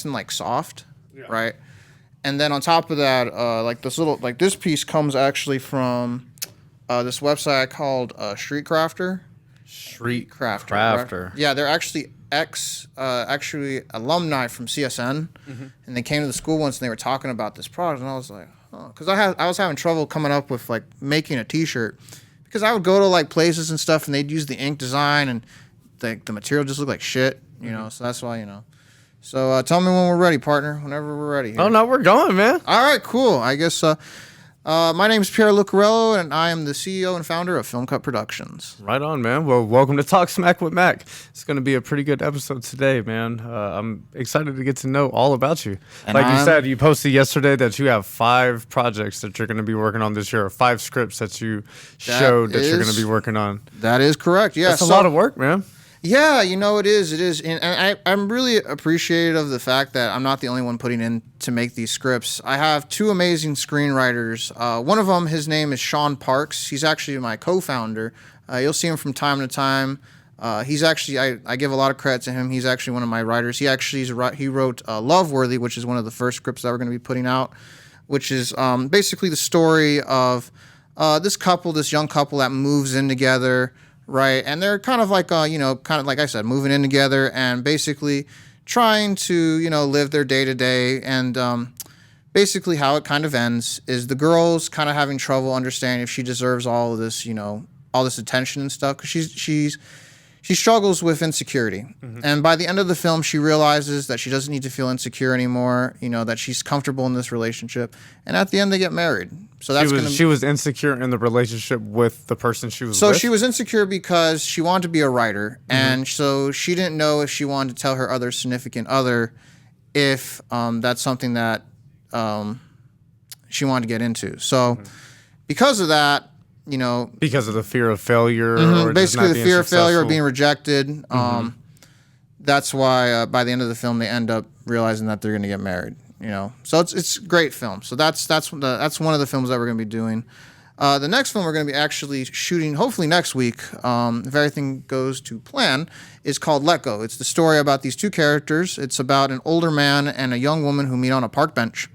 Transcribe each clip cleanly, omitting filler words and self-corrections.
and like soft, right? And then on top of that, this piece comes actually from this website called Street Crafter. Street Crafter. Right? Yeah, they're actually actually alumni from CSN, and they came to the school once and they were talking about this product, and I was like, oh, because I was having trouble coming up with like making a T-shirt, because I would go to like places and stuff and they'd use the ink design and the material just looked like shit, you know. So that's why, you know. So tell me when we're ready, partner. Whenever we're ready. Here. Oh no, we're going, man. All right, cool. I guess. My name is Pierre Lucariello, and I am the CEO and founder of Film Cut Productions. Right on, man. Well, welcome to Talk Smack with Mac. It's going to be a pretty good episode today, man. I'm excited to get to know all about you. And like you said, you posted yesterday that you have 5 projects that you're going to be working on this year, or 5 scripts that you showed that you're going to be working on. That is correct, yeah. That's a lot of work, man. Yeah, you know, it is. And I'm really appreciative of the fact that I'm not the only one putting in to make these scripts. I have 2 amazing screenwriters. One of them, his name is Sean Parks. He's actually my co-founder. You'll see him from time to time. He's actually, I give a lot of credit to him. He's actually one of my writers. He wrote Loveworthy, which is one of the first scripts that we're going to be putting out, which is basically the story of this young couple that moves in together. Right, and they're kind of like, like I said, moving in together and basically trying to, live their day-to-day. And basically how it kind of ends is the girl's kind of having trouble understanding if she deserves all of this, all this attention and stuff, because she struggles with insecurity. And by the end of the film, she realizes that she doesn't need to feel insecure anymore, that she's comfortable in this relationship. And at the end, they get married. So she was insecure in the relationship with the person she was with? So she was insecure because she wanted to be a writer. And so she didn't know if she wanted to tell her other significant other if that's something that she wanted to get into. So because of that, because of the fear of failure, or basically the fear of failure or being being rejected. That's why by the end of the film they end up realizing that they're going to get married. So it's a great film. So that's one of the films that we're going to be doing. The next film we're going to be actually shooting, hopefully next week, if everything goes to plan, is called Let Go. It's the story about these 2 characters. It's about an older man and a young woman who meet on a park bench,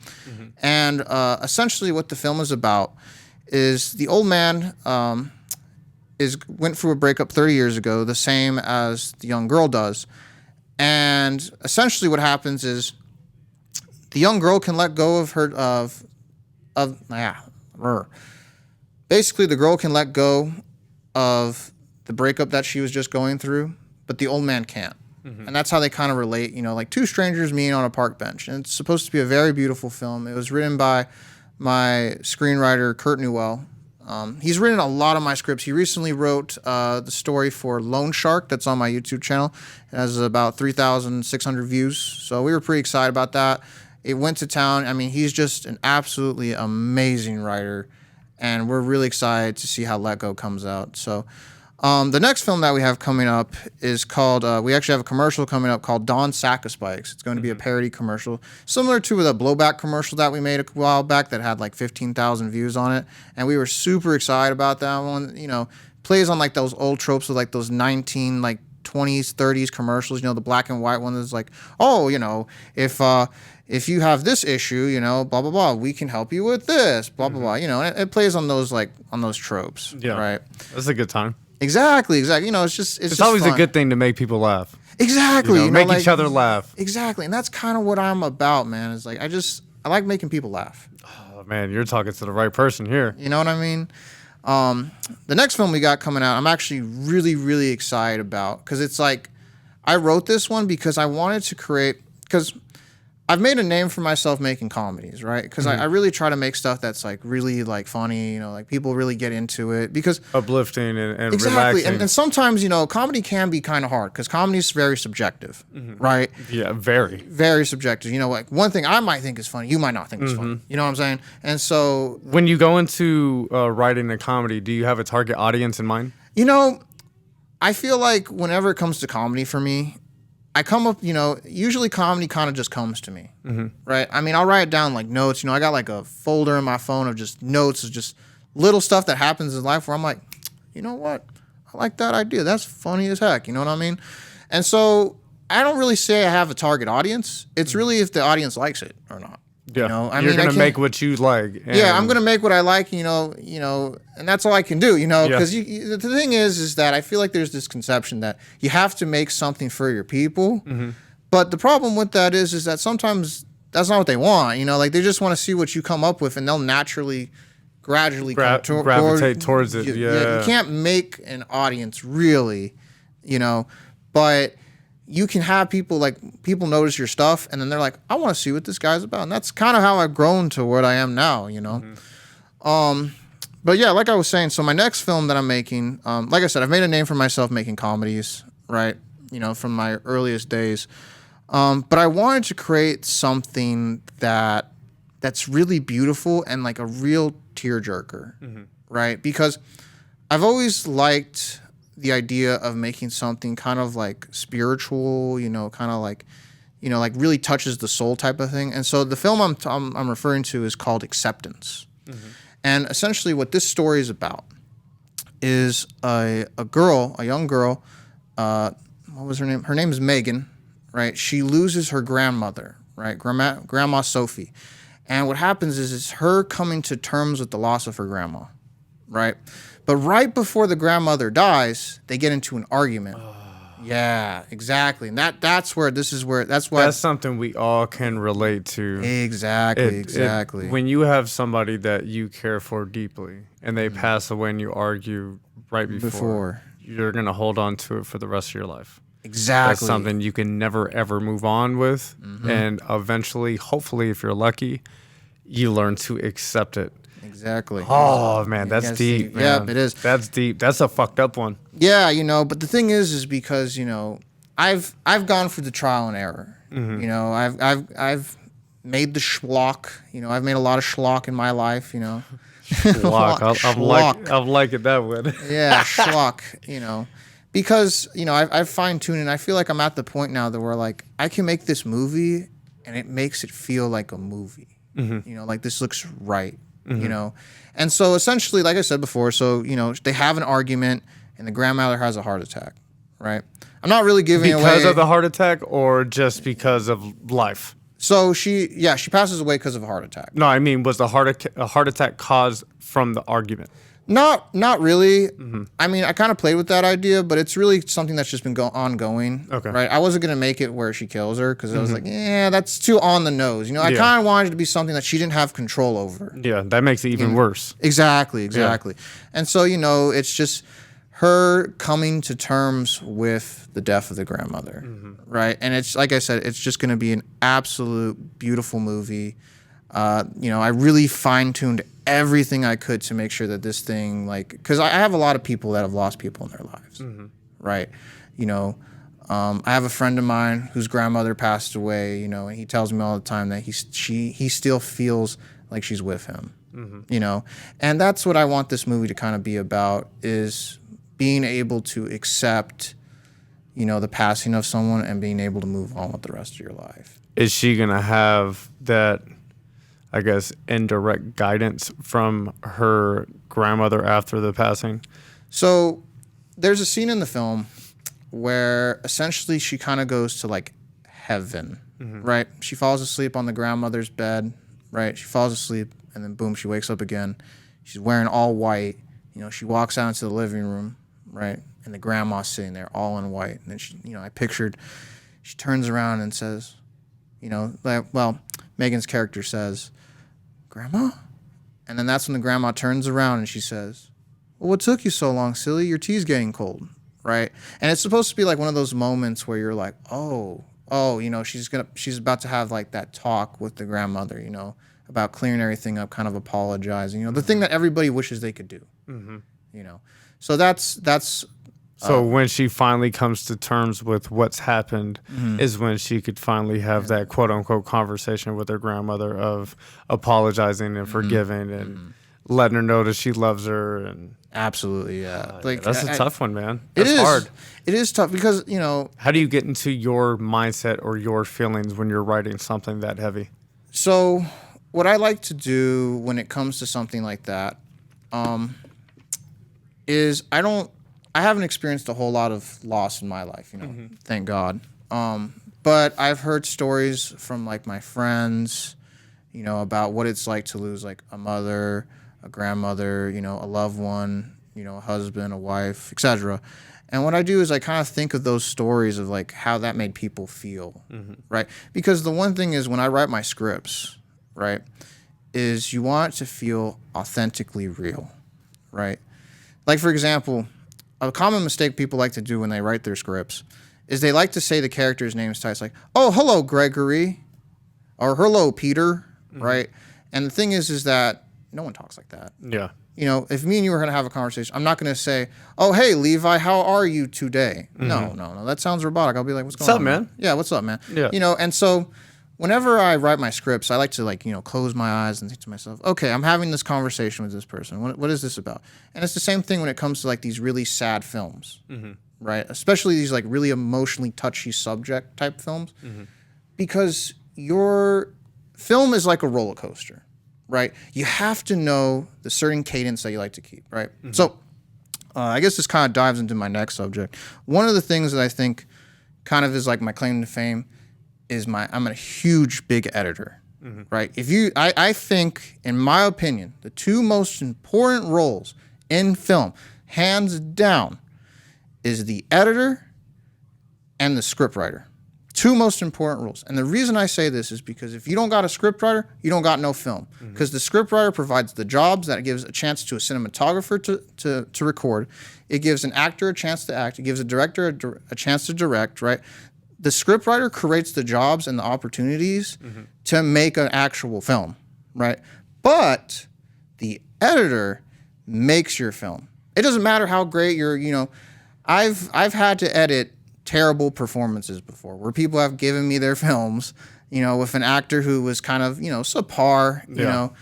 and essentially what the film is about is the old man went through a breakup 30 years ago, the same as the young girl does. And essentially what happens is the young girl can let go of her basically the girl can let go of the breakup that she was just going through, but the old man can't. And that's how they kind of relate, like 2 strangers meeting on a park bench. And it's supposed to be a very beautiful film. It was written by my screenwriter, Kurt Newell. He's written a lot of my scripts. He recently wrote the story for Loan Shark that's on my YouTube channel. It has about 3,600 views, so we were pretty excited about that. It went to town. I mean, he's just an absolutely amazing writer, and we're really excited to see how Let Go comes out. So the next film that we have coming up is called, we actually have a commercial coming up called Dawn Sack-a-Spikes. It's going to be a parody commercial, similar to the Blowback commercial that we made a while back that had like 15,000 views on it. And we were super excited about that one. Plays on like those old tropes of like those 20s, 30s commercials, the black and white one that's like, oh, if you have this issue, blah, blah, blah, we can help you with this, blah, blah, blah. It plays on those tropes. Yeah. Right. That's a good time. Exactly. It's just always fun. a good thing to make people laugh. Exactly. Make each other laugh. Exactly. And that's kind of what I'm about, man. It's like, I like making people laugh. Oh man, you're talking to the right person here. You know what I mean? The next film we got coming out, I'm actually really, really excited about, because it's like, I wrote this one because I wanted to because I've made a name for myself making comedies, right? Because I really try to make stuff that's like really like funny, like people really get into it, because uplifting and exactly. relaxing. And sometimes, comedy can be kind of hard because comedy is very subjective, right? Yeah, very. Very subjective. Like one thing I might think is funny, you might not think is funny. You know what I'm saying? And so when you go into writing a comedy, do you have a target audience in mind? I feel like whenever it comes to comedy for me, I come up, usually comedy kind of just comes to me, right? I mean, I'll write down like notes, I got like a folder in my phone of just notes of just little stuff that happens in life where I'm like, you know what? I like that idea. That's funny as heck. You know what I mean? And so I don't really say I have a target audience. It's really if the audience likes it or not. Yeah, you know, you're gonna make what you like. Yeah, I'm gonna make what I like. You know, and that's all I can do. You know, because the thing is that I feel like there's this conception that you have to make something for your people. But the problem with that is that sometimes that's not what they want. You know, like they just want to see what you come up with, and they'll naturally, gradually gravitate towards it. You can't make an audience really, you know, but you can have people notice your stuff, and then they're like, I want to see what this guy's about. And that's kind of how I've grown to what I am now, you know? But yeah, like I was saying, so my next film that I'm making, like I said, I've made a name for myself making comedies, right? You know, from my earliest days. But I wanted to create something that's really beautiful and like a real tearjerker, right? Because I've always liked the idea of making something kind of like spiritual, you know, kind of like, you know, like really touches the soul type of thing. And so the film I'm referring to is called Acceptance. And essentially what this story is about is a young girl, what was her name? Her name is Megan, right? She loses her grandmother, right? Grandma Sophie. And what happens is it's her coming to terms with the loss of her grandma, right? But right before the grandmother dies, they get into an argument. Yeah, exactly. And that's something we all can relate to. Exactly. When you have somebody that you care for deeply and they pass away and you argue right before, you're going to hold on to it for the rest of your life. Exactly. That's something you can never, ever move on with. And eventually, hopefully, if you're lucky, you learn to accept it. Exactly. Oh, man, that's deep, man. Yeah, it is. That's deep. That's a fucked up one. Yeah, you know, but the thing is because, you know, I've gone through the trial and error. You know, I've made the schlock. You know, I've made a lot of schlock in my life, you know. Schlock. I'm liking that one. Yeah, schlock, you know. Because, you know, I've fine-tuned and I feel like I'm at the point now that where, like, I can make this movie and it makes it feel like a movie. You know, like this looks right, you know. And so essentially, like I said before, so, you know, they have an argument and the grandmother has a heart attack, right? I'm not really giving away. Because of the heart attack or just because of life? So she passes away because of a heart attack. No, I mean, was a heart attack caused from the argument? Not really. I mean, I kind of played with that idea, but it's really something that's just been ongoing. Okay. Right? I wasn't going to make it where she kills her because I was like, yeah, that's too on the nose. You know, I kind of wanted it to be something that she didn't have control over. Yeah, that makes it even worse. Exactly. Yeah. And so, you know, it's just her coming to terms with the death of the grandmother. Right? And it's, like I said, it's just going to be an absolute beautiful movie. You know, I really fine-tuned everything I could to make sure that this thing, like, because I have a lot of people that have lost people in their lives, right? You know, I have a friend of mine whose grandmother passed away, you know, and he tells me all the time that he still feels like she's with him, you know? And that's what I want this movie to kind of be about, is being able to accept, you know, the passing of someone and being able to move on with the rest of your life. Is she going to have that, I guess, indirect guidance from her grandmother after the passing? So there's a scene in the film where essentially she kind of goes to like heaven, right? She falls asleep on the grandmother's bed, right? She falls asleep and then boom, she wakes up again. She's wearing all white. You know, she walks out into the living room, right? And the grandma's sitting there all in white. And then she, you know, I pictured, she turns around and says, you know, like, well, Megan's character says, "Grandma?" And then that's when the grandma turns around and she says, "Well, what took you so long, silly? Your tea's getting cold," right? And it's supposed to be like one of those moments where you're like, oh, you know, she's about to have like that talk with the grandmother, you know, about clearing everything up, kind of apologizing, you know, the thing that everybody wishes they could do, you know. So that's. So when she finally comes to terms with what's happened is when she could finally have that quote unquote conversation with her grandmother of apologizing and forgiving and letting her know that she loves her. And absolutely, yeah. Like that's a tough one, man. That's hard. It is tough because, you know. How do you get into your mindset or your feelings when you're writing something that heavy? So what I like to do when it comes to something like that is I haven't experienced a whole lot of loss in my life, you know, thank God. But I've heard stories from like my friends, you know, about what it's like to lose like a mother, a grandmother, you know, a loved one, you know, a husband, a wife, etc. And what I do is I kind of think of those stories of like how that made people feel, right? Because the one thing is when I write my scripts, right, is you want it to feel authentically real, right? Like, for example, a common mistake people like to do when they write their scripts is they like to say the character's names twice, like, oh, hello, Gregory, or hello, Peter, right? And the thing is that no one talks like that. Yeah. You know, if me and you were going to have a conversation, I'm not going to say, oh, hey, Levi, how are you today? No. That sounds robotic. I'll be like, what's going on, man? Yeah, what's up, man? Yeah. You know, and so whenever I write my scripts, I like to, like, you know, close my eyes and think to myself, okay, I'm having this conversation with this person. What is this about? And it's the same thing when it comes to, like, these really sad films, right? Especially these, like, really emotionally touchy subject type films. Because your film is like a roller coaster. Right, you have to know the certain cadence that you like to keep. Right, so I guess this kind of dives into my next subject. One of the things that I think kind of is like my claim to fame is I'm a huge big editor. Right, I think, in my opinion, the two most important roles in film, hands down, is the editor and the scriptwriter. Two most important rules. And the reason I say this is because if you don't got a scriptwriter, you don't got no film. Because the scriptwriter provides the jobs that gives a chance to a cinematographer to record. It gives an actor a chance to act. It gives a director a chance to direct, right? The scriptwriter creates the jobs and the opportunities to make an actual film, right? But the editor makes your film. It doesn't matter how great I've had to edit terrible performances before where people have given me their films, you know, with an actor who was kind of, you know, subpar, you know.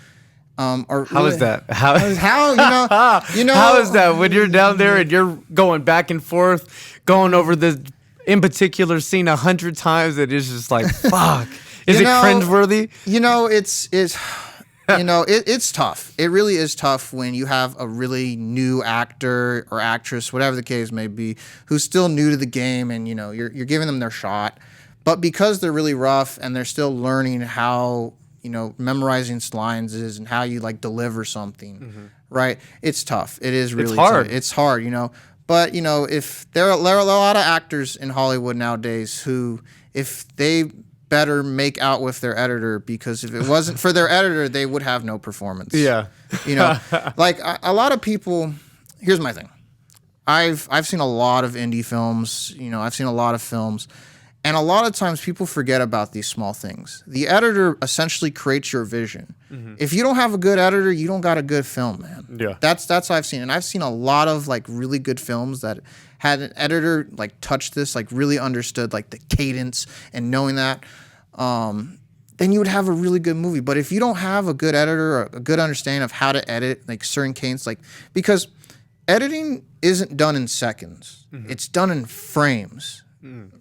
Or how is that? How how is that when you're down there and you're going back and forth, going over the in particular scene 100 times, and it's just like, fuck. Is it cringeworthy? You know, it's you know, it's tough. It really is tough when you have a really new actor or actress, whatever the case may be, who's still new to the game, and you know you're giving them their shot, but because they're really rough and they're still learning how, you know, memorizing lines is and how you like deliver something, right? It's tough. It is really hard. It's hard, you know. But you know, if there are a lot of actors in Hollywood nowadays who, if they better make out with their editor, because if it wasn't for their editor, they would have no performance. Yeah. You know, like a lot of people, here's my thing. I've seen a lot of indie films, you know, I've seen a lot of films, and a lot of times people forget about these small things. The editor essentially creates your vision. If you don't have a good editor, you don't got a good film, man. Yeah. That's what I've seen. And I've seen a lot of like really good films that had an editor like touch this, like really understood like the cadence and knowing that, then you would have a really good movie. But if you don't have a good editor or a good understanding of how to edit like certain cadence, like, because editing isn't done in seconds, it's done in frames.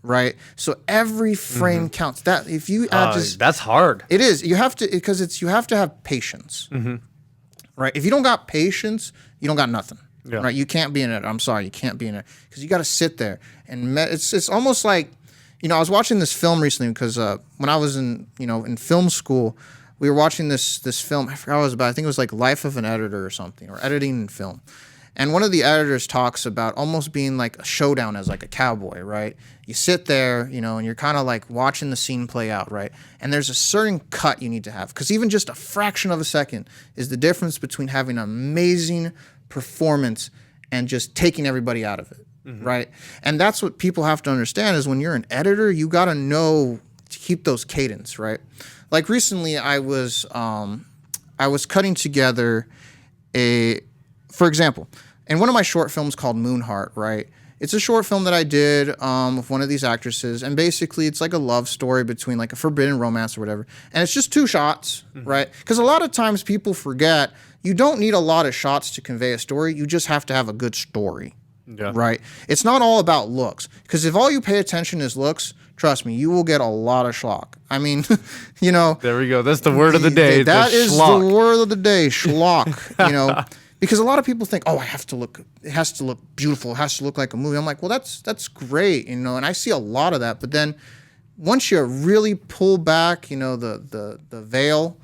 Right, so every frame counts. That if you add that's hard. It is. You have to, because you have to have patience. Right. If you don't got patience, you don't got nothing. Yeah. Right. You can't be in it. I'm sorry, you can't be in it because you got to sit there and it's almost like, you know, I was watching this film recently because when I was in film school, we were watching this film. I forgot what it was about. I think it was like Life of an Editor or something, or editing in film. And one of the editors talks about almost being like a showdown as like a cowboy, right? You sit there, you know, and you're kind of like watching the scene play out, right? And there's a certain cut you need to have, because even just a fraction of a second is the difference between having an amazing performance and just taking everybody out of it, right? And that's what people have to understand is when you're an editor, you got to know to keep those cadence, right? Like recently I was cutting together for example, in one of my short films called Moonheart, right? It's a short film that I did with one of these actresses, and basically it's like a love story between like a forbidden romance or whatever, and it's just 2 shots, right? Because a lot of times people forget you don't need a lot of shots to convey a story. You just have to have a good story, right? It's not all about looks, because if all you pay attention is looks, trust me, you will get a lot of schlock. I mean, you know. There we go. That's the word of the day. That is the word of the day, schlock. You know. Because a lot of people think, oh, it has to look beautiful, it has to look like a movie. I'm like, well, that's great, you know, and I see a lot of that. But then once you really pull back, you know, the veil,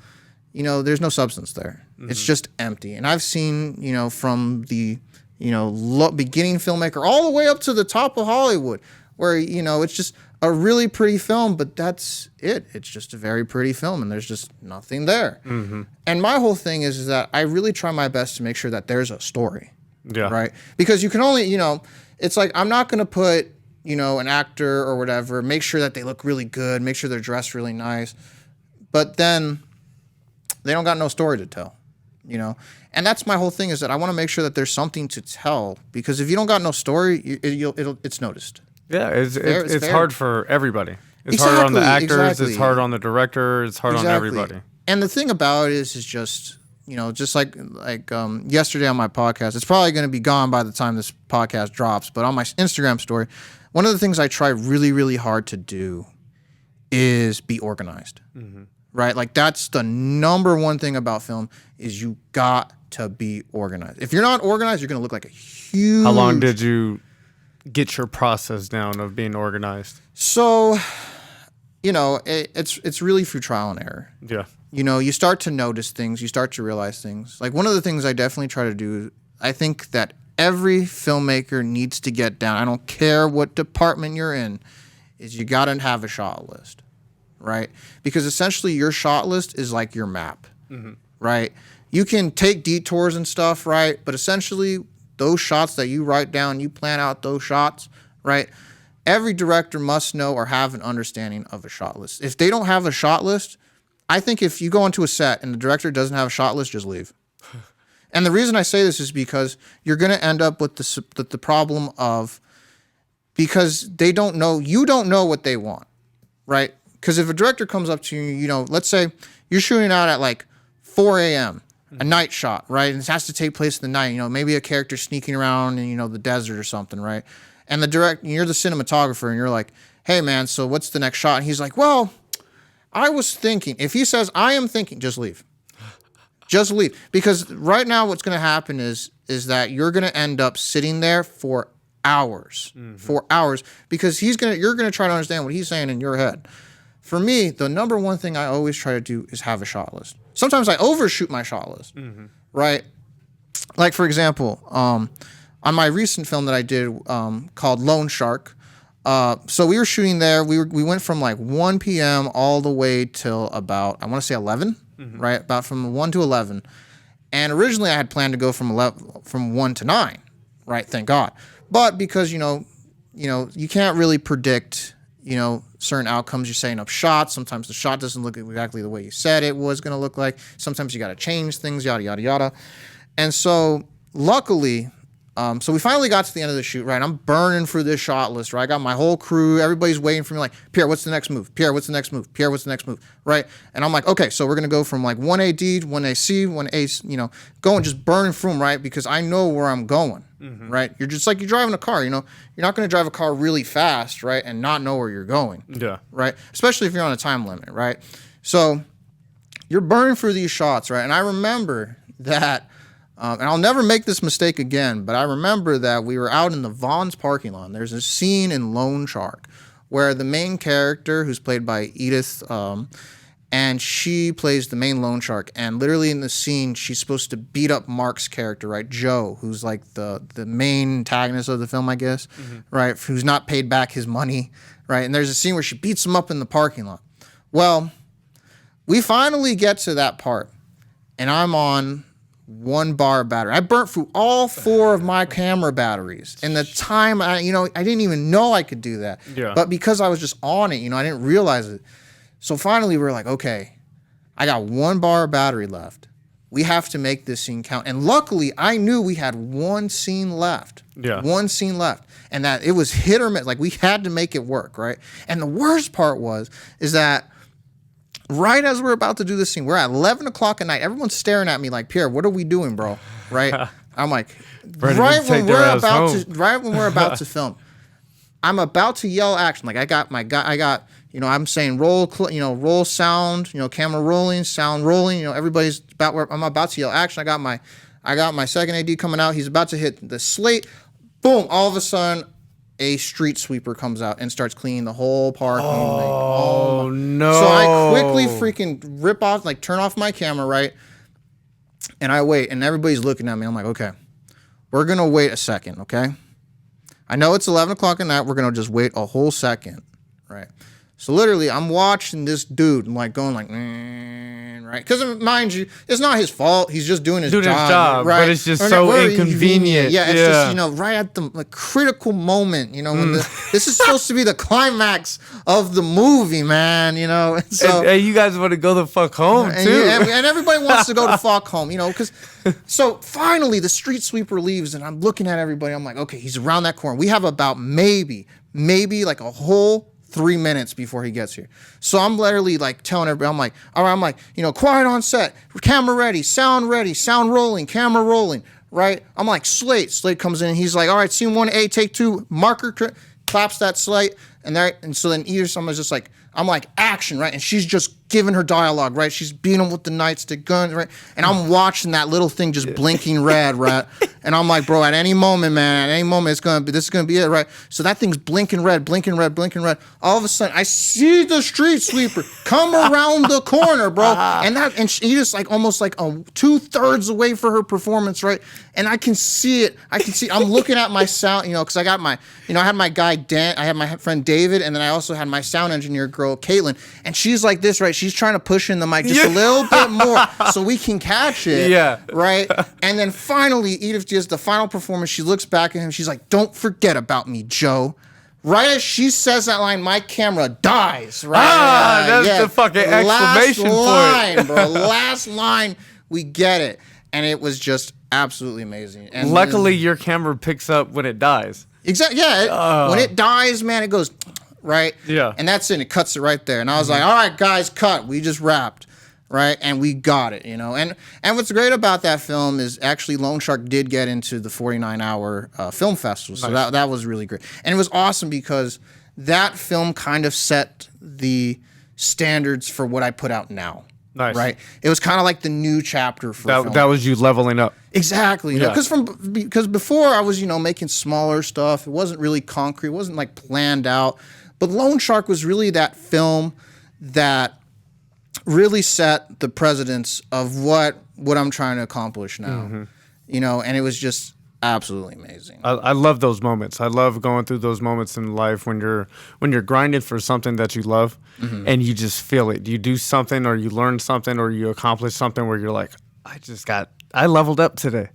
you know, there's no substance there. It's just empty. And I've seen, you know, from the, you know, beginning filmmaker all the way up to the top of Hollywood, where, you know, it's just a really pretty film, but that's it. It's just a very pretty film, and there's just nothing there. And my whole thing is that I really try my best to make sure that there's a story. Yeah. Right? Because you can only, you know, it's like I'm not going to put, you know, an actor or whatever, make sure that they look really good, make sure they're dressed really nice, but then they don't got no story to tell, you know? And that's my whole thing, is that I want to make sure that there's something to tell, because if you don't got no story, it's noticed. Yeah, it's hard for everybody. It's hard on the actors, it's hard on the director, it's hard on everybody. And the thing about it is just, you know, just like yesterday on my podcast, it's probably going to be gone by the time this podcast drops, but on my Instagram story, one of the things I try really, really hard to do is be organized, right? Like that's the number one thing about film, is you got to be organized. If you're not organized, you're going to look like a huge... How long did you get your process down of being organized? So, you know, it's really through trial and error. Yeah. You know, you start to notice things, you start to realize things. Like one of the things I definitely try to do, I think that every filmmaker needs to get down, I don't care what department you're in, is you got to have a shot list, right? Because essentially your shot list is like your map, right? You can take detours and stuff, right? But essentially those shots that you write down, you plan out those shots, right? Every director must know or have an understanding of a shot list. If they don't have a shot list, I think if you go onto a set and the director doesn't have a shot list, just leave. And the reason I say this is because you're going to end up with the problem of, because they don't know, you don't know what they want, right? Because if a director comes up to you, you know, let's say you're shooting out at like 4 a.m., a night shot, right? And it has to take place in the night, you know, maybe a character sneaking around in, you know, the desert or something, right? And you're the cinematographer, and you're like, hey man, so what's the next shot? And he's like, well, I was thinking. If he says, I am thinking, just leave. Just leave. Because right now what's going to happen is that you're going to end up sitting there for hours. For hours. Because you're going to try to understand what he's saying in your head. For me, the number one thing I always try to do is have a shot list. Sometimes I overshoot my shot list. Right? Like, for example, on my recent film that I did called Lone Shark, so we were shooting there. We went from like 1 p.m. all the way till about, I want to say 11, right? About from 1 to 11. And originally I had planned to go from 1 to 9, right? Thank God. But because, you know, you can't really predict, you know, certain outcomes. You're setting up shots. Sometimes the shot doesn't look exactly the way you said it was going to look like. Sometimes you got to change things, yada, yada, yada. And so luckily, so we finally got to the end of the shoot, right? I'm burning for this shot list, right? I got my whole crew. Everybody's waiting for me like, Pierre, what's the next move? Pierre, what's the next move? Pierre, what's the next move? Right? And I'm like, okay, so we're going to go from like 1AD, 1AC, 1A, you know, going just burning through them, right? Because I know where I'm going, right? You're just like, you're driving a car, you know? You're not going to drive a car really fast, right? And not know where you're going. Yeah. Right? Especially if you're on a time limit, right? So you're burning through these shots, right? And I remember that, and I'll never make this mistake again, but I remember that we were out in the Vaughn's parking lot. There's a scene in Lone Shark where the main character, who's played by Edith, and she plays the main loan shark. And literally in the scene, she's supposed to beat up Mark's character, right? Joe, who's like the main antagonist of the film, I guess, right? Who's not paid back his money, right? And there's a scene where she beats him up in the parking lot. Well, we finally get to that part, and I'm on 1 bar of battery. I burnt through all 4 of my camera batteries in the time. I didn't even know I could do that. Yeah. But because I was just on it, I didn't realize it. So finally, we were like, okay, I got 1 bar of battery left. We have to make this scene count. And luckily, I knew we had 1 scene left. Yeah. 1 scene left, and that it was hit or miss. Like we had to make it work, right? And the worst part is that right as we're about to do this scene, we're at 11 o'clock at night. Everyone's staring at me like, Pierre, what are we doing, bro? Right? I'm like, right when we're about to film, I'm about to yell action. Like I got, I'm saying roll sound, camera rolling, sound rolling, everybody's about where I'm about to yell action. I got I got my second AD coming out. He's about to hit the slate. Boom! All of a sudden, a street sweeper comes out and starts cleaning the whole parking. Oh, no. So I quickly freaking rip off, like turn off my camera, right? And I wait, and everybody's looking at me. I'm like, okay, we're going to wait a second, okay? I know it's 11 o'clock at night. We're going to just wait a whole second, right? So literally, I'm watching this dude and like going like, right? Because mind you, it's not his fault. He's just doing his job, right? But it's just so inconvenient. Yeah, it's just, right at the like, critical moment, when this is supposed to be the climax of the movie, man, And so, and you guys want to go the fuck home, too. And everybody wants to go the fuck home, because... So finally, the street sweeper leaves, and I'm looking at everybody. I'm like, okay, he's around that corner. We have about maybe like a whole 3 minutes before he gets here. So I'm literally like telling everybody, I'm like, all right, I'm like, quiet on set, camera ready, sound rolling, camera rolling, right? I'm like, Slate comes in, he's like, all right, scene 1A, take 2, marker, claps that Slate, and so then either someone's just like, I'm like, action, right? And she's just giving her dialogue, right? She's beating him with the nightstick gun, right? And I'm watching that little thing just blinking red, right? And I'm like, bro, at any moment, man, this is gonna be it, right? So that thing's blinking red. All of a sudden, I see the street sweeper come around the corner, bro. And she just like almost like 2/3 away for her performance, right? And I can see it. I'm looking at my sound, because I got my, I had my guy Dan, I had my friend David, and then I also had my sound engineer girl, Caitlin, and she's like this, right? She's trying to push in the mic just a little bit more so we can catch it, right? And then finally, Edith does the final performance. She looks back at him. She's like, "Don't forget about me, Joe." Right as she says that line, my camera dies. Right? That's the fucking exclamation point, bro. Last line, we get it, and it was just absolutely amazing. And luckily, your camera picks up when it dies. Exactly. Yeah. When it dies, man, it goes. Right? Yeah. And that's it. It cuts it right there. And I was like, all right, guys, cut. We just wrapped. Right? And we got it, And what's great about that film is actually Lone Shark did get into the 49-hour film festival. So that was really great. And it was awesome because that film kind of set the standards for what I put out now. Nice. Right? It was kind of like the new chapter for film. That was you leveling up. Exactly. Because before I was, making smaller stuff. It wasn't really concrete. It wasn't like planned out. But Lone Shark was really that film that really set the precedence of what I'm trying to accomplish now. And it was just absolutely amazing. I love those moments. I love going through those moments in life when you're grinding for something that you love and you just feel it. You do something or you learn something or you accomplish something where you're like, I leveled up today.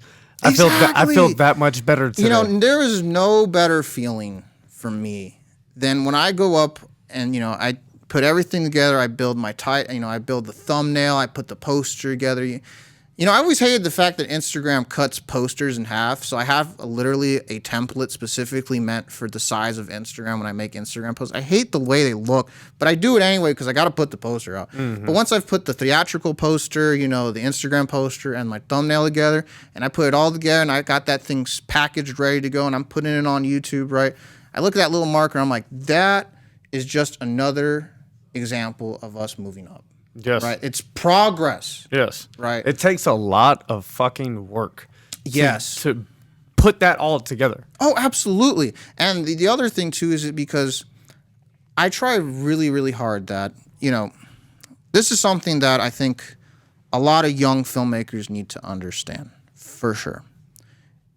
Exactly. I feel that much better today. There is no better feeling for me than when I go up and, I put everything together. I build my I build the thumbnail. I put the poster together. I always hated the fact that Instagram cuts posters in half. So I have literally a template specifically meant for the size of Instagram when I make Instagram posts. I hate the way they look, but I do it anyway because I got to put the poster out. But once I've put the theatrical poster, the Instagram poster and my thumbnail together, and I put it all together and I got that thing packaged ready to go and I'm putting it on YouTube, right? I look at that little marker and I'm like, that is just another example of us moving up. Yes. Right? It's progress. Yes. Right? It takes a lot of fucking work. Yes. To put that all together. Oh, absolutely. And the other thing, too, is because I try really, really hard that, this is something that I think a lot of young filmmakers need to understand, for sure,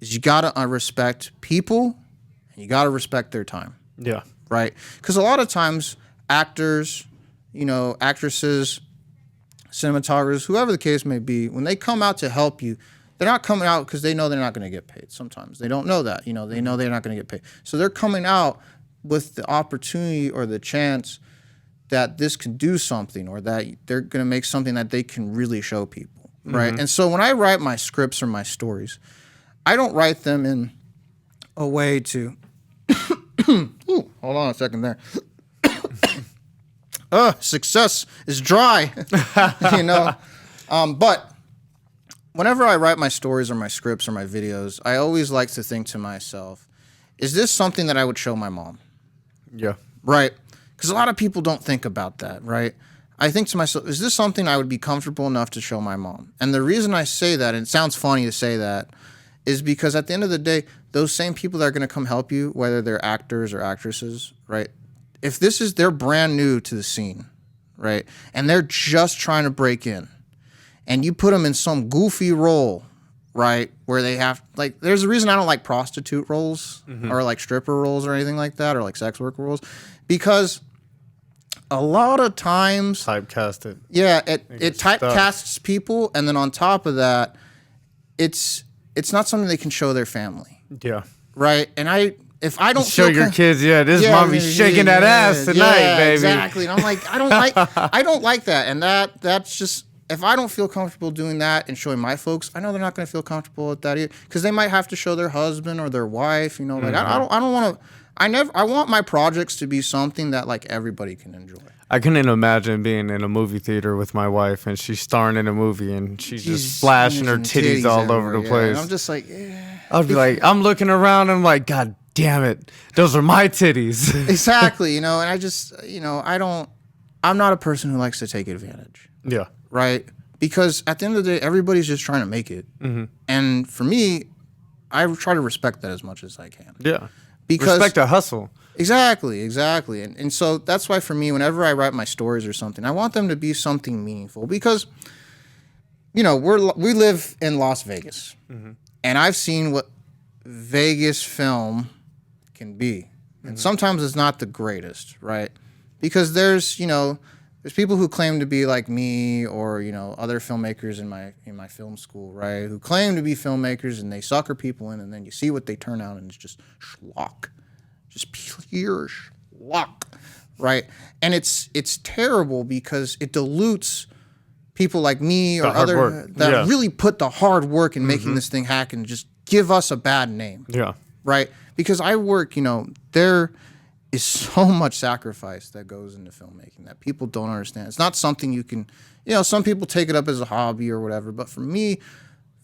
is you got to respect people and you got to respect their time. Yeah. Right? Because a lot of times actors, actresses, cinematographers, whoever the case may be, when they come out to help you, they're not coming out because they know they're not going to get paid. Sometimes they don't know that. They know they're not going to get paid. So they're coming out with the opportunity or the chance that this can do something or that they're going to make something that they can really show people, right? And so when I write my scripts or my stories, I don't write them in a way to... Ooh, hold on a second there. Success is dry, But whenever I write my stories or my scripts or my videos, I always like to think to myself, is this something that I would show my mom? Yeah. Right? Because a lot of people don't think about that, right? I think to myself, is this something I would be comfortable enough to show my mom? And the reason I say that, and it sounds funny to say that, is because at the end of the day, those same people that are going to come help you, whether they're actors or actresses, right? If they're brand new to the scene, right? And they're just trying to break in, and you put them in some goofy role, right? Where they have, like, there's a reason I don't like prostitute roles or like stripper roles or anything like that, or like sex worker roles, because a lot of times Typecasted. Yeah, it typecasts people, and then on top of that, it's not something they can show their family. Yeah. Right? And if I don't show your kids, this mommy's shaking that ass tonight, baby. Exactly. And I'm like, I don't like that. And that's just, if I don't feel comfortable doing that and showing my folks, I know they're not going to feel comfortable with that either, because they might have to show their husband or their wife. Like I don't want to. I want my projects to be something that like everybody can enjoy. I couldn't imagine being in a movie theater with my wife and she's starring in a movie and she's just flashing her titties all over the place. I'm just like, I'd be like, I'm looking around and I'm like, God damn it, those are my titties. Exactly, and I just, I'm not a person who likes to take advantage. Yeah. Right? Because at the end of the day, everybody's just trying to make it. Mm-hmm. And for me, I try to respect that as much as I can. Yeah. Because respect a hustle. Exactly. And so that's why for me, whenever I write my stories or something, I want them to be something meaningful, because, we live in Las Vegas, and I've seen what Vegas film can be. And sometimes it's not the greatest, right? Because there's people who claim to be like me or, other filmmakers in my film school, right? Who claim to be filmmakers, and they sucker people in, and then you see what they turn out, and it's just schlock. Just pure schlock, right? And it's terrible because it dilutes people like me or other that really put the hard work in making this thing hack and just give us a bad name. Yeah. Right? Because I work, there is so much sacrifice that goes into filmmaking that people don't understand. It's not something you can, some people take it up as a hobby or whatever, but for me,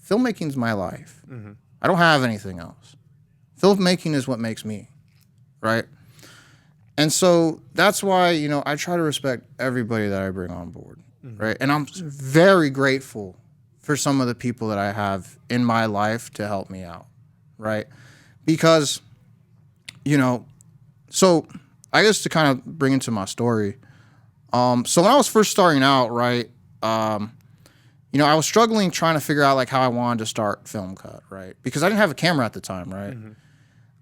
filmmaking is my life. I don't have anything else. Filmmaking is what makes me, right? And so that's why, I try to respect everybody that I bring on board, right? And I'm very grateful for some of the people that I have in my life to help me out, right? Because, so I guess to kind of bring into my story, so when I was first starting out, right, I was struggling trying to figure out like how I wanted to start Film Cut, right? Because I didn't have a camera at the time, right?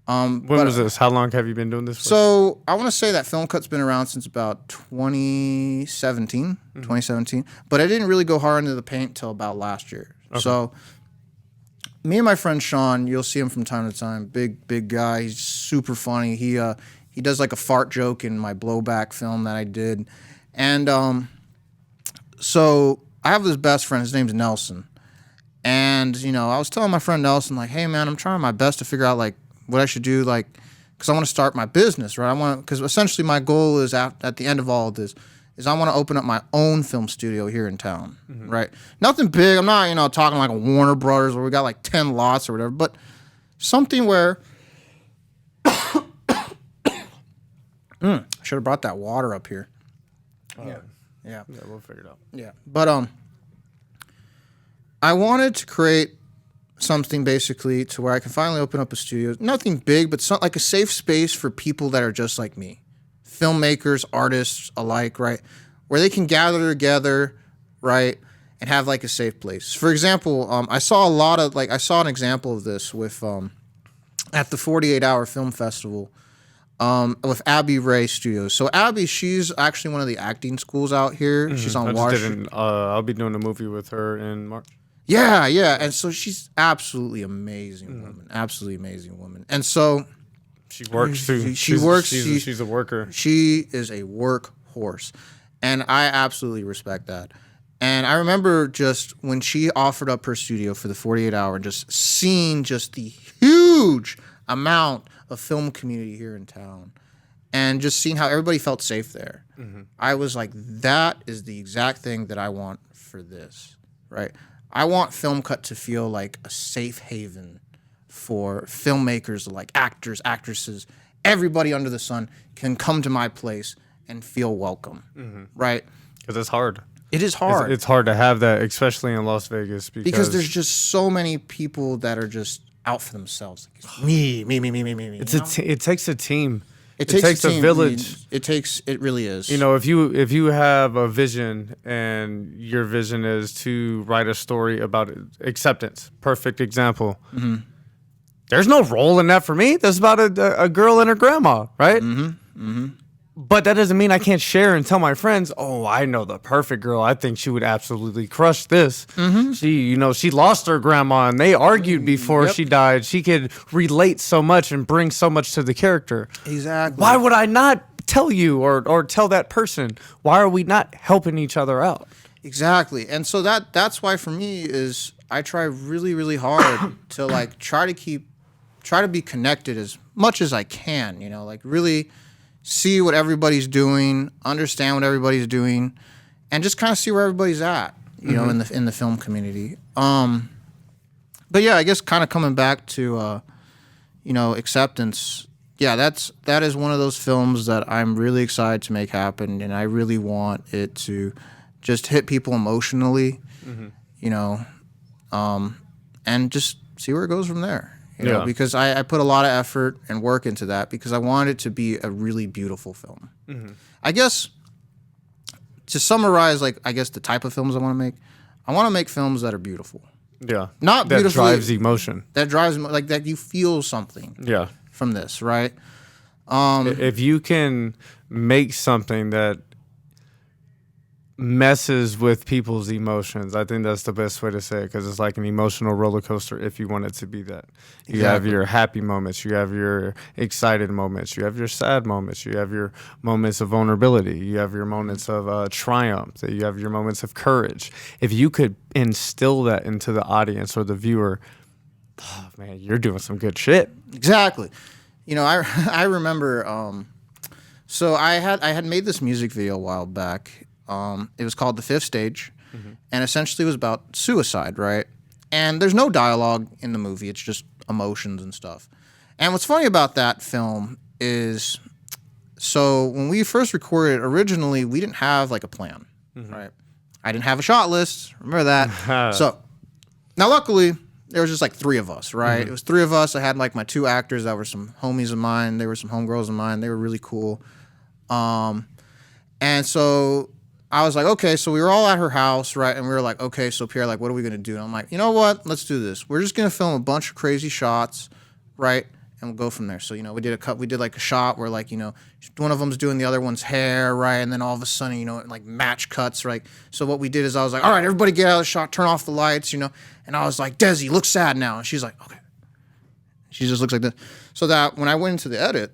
When was this? How long have you been doing this for? So I want to say that Film Cut's been around since about 2017, but I didn't really go hard into the paint till about last year. Okay. So me and my friend Sean, you'll see him from time to time, big guy. He's super funny. He does like a fart joke in my blowback film that I did. And so I have this best friend, his name's Nelson. And, I was telling my friend Nelson, like, hey man, I'm trying my best to figure out like what I should do, like, because I want to start my business, right? Because essentially my goal is at the end of all of this is I want to open up my own film studio here in town, right? Nothing big. I'm not, talking like a Warner Brothers where we got like 10 lots or whatever, but something where I should have brought that water up here. Yeah, we'll figure it out. Yeah, but I wanted to create something basically to where I can finally open up a studio. Nothing big, but like a safe space for people that are just like me. Filmmakers, artists alike, right? Where they can gather together, right? And have like a safe place. For example, I saw an example of this with at the 48-Hour Film Festival with Abby Ray Studios. So Abby, she's actually one of the acting schools out here. She's on Washington. I'll be doing a movie with her in March. Yeah. And so she's absolutely amazing woman. Absolutely amazing woman. And so she works too. She's a worker. She is a workhorse. And I absolutely respect that. And I remember just when she offered up her studio for the 48-hour and just seeing just the huge amount of film community here in town and just seeing how everybody felt safe there. I was like, that is the exact thing that I want for this, right? I want Film Cut to feel like a safe haven for filmmakers, like actors, actresses, everybody under the sun can come to my place and feel welcome, right? Because it's hard. It is hard. It's hard to have that, especially in Las Vegas. Because there's just so many people that are just out for themselves. Like, me. It takes a team. It takes a village. It really is. You know, if you have a vision and your vision is to write a story about acceptance, perfect example. Mm-hmm. There's no role in that for me. That's about a girl and her grandma, right? Mm-hmm. Mm-hmm. But that doesn't mean I can't share and tell my friends, oh, I know the perfect girl. I think she would absolutely crush this. Mm-hmm. She lost her grandma and they argued before Yep. she died. She could relate so much and bring so much to the character. Exactly. Why would I not tell you or tell that person? Why are we not helping each other out? Exactly. And so that's why for me is I try really, really hard to like try to be connected as much as I can, you know, like really see what everybody's doing, understand what everybody's doing, and just kind of see where everybody's at, you know, in the film community. But yeah, I guess kind of coming back to acceptance. Yeah, that is one of those films that I'm really excited to make happen, and I really want it to just hit people emotionally, you know, and just see where it goes from there. You know, because I put a lot of effort and work into that because I want it to be a really beautiful film. I guess to summarize, like, I guess the type of films I want to make films that are beautiful. Yeah. Not that beautifully. Drives emotion. That drives, like, that you feel something from this, right? If you can make something that messes with people's emotions, I think that's the best way to say it, because it's like an emotional roller coaster if you want it to be that. You have your happy moments, you have your excited moments, you have your sad moments, you have your moments of vulnerability, you have your moments of triumph, you have your moments of courage. If you could instill that into the audience or the viewer, oh man, you're doing some good shit. Exactly. You know, I remember, so I had made this music video a while back. It was called The Fifth Stage, and essentially it was about suicide, right? And there's no dialogue in the movie. It's just emotions and stuff. And what's funny about that film is, so when we first recorded it, originally, we didn't have like a plan, right? I didn't have a shot list. Remember that? So now luckily, there was just like three of us, right? It was three of us. I had like my two actors that were some homies of mine. They were some homegirls of mine. They were really cool. And so I was like, okay, so we were all at her house, right? And we were like, okay, so Pierre, like, what are we going to do? And I'm like, you know what? Let's do this. We're just going to film a bunch of crazy shots, right? And we'll go from there. So, you know, we did like a shot where, like, you know, one of them's doing the other one's hair, right? And then all of a sudden, you know, like match cuts, right? So what we did is I was like, all right, everybody get out of the shot, turn off the lights, you know? And I was like, Desi, look sad now. And she's like, okay. She just looks like this. So that when I went into the edit,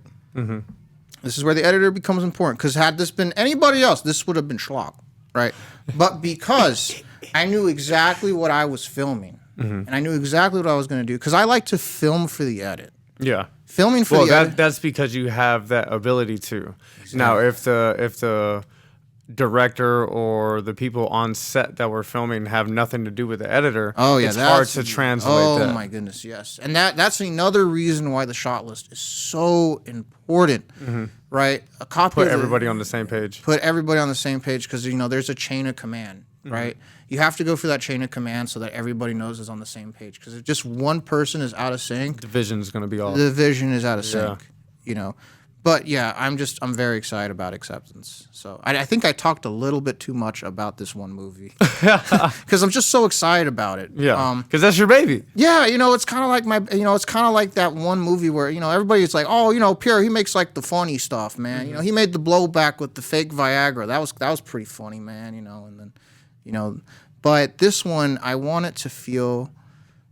this is where the editor becomes important, because had this been anybody else, this would have been schlock, right? But because I knew exactly what I was filming, and I knew exactly what I was going to do, because I like to film for the edit. Yeah. Filming for the edit. That's because you have that ability to. Exactly. Now, if the director or the people on set that were filming have nothing to do with the editor, it's hard to translate that. Oh my goodness, yes. And that's another reason why the shot list is so important, right? A copy Put everybody on the same page. Put everybody on the same page, because, you know, there's a chain of command, right? You have to go through that chain of command so that everybody knows is on the same page, because if just one person is out of sync, the vision is going to be off. The vision is out of sync, you know. But yeah, I'm very excited about acceptance. So I think I talked a little bit too much about this one movie because I'm just so excited about it. Yeah, because that's your baby. Yeah, you know, it's kind of like it's kind of like that one movie where, you know, everybody's like, oh, you know, Pierre, he makes like the funny stuff, man. You know, he made the blowback with the fake Viagra. That was pretty funny, man. You know, and then, you know, but this one, I want it to feel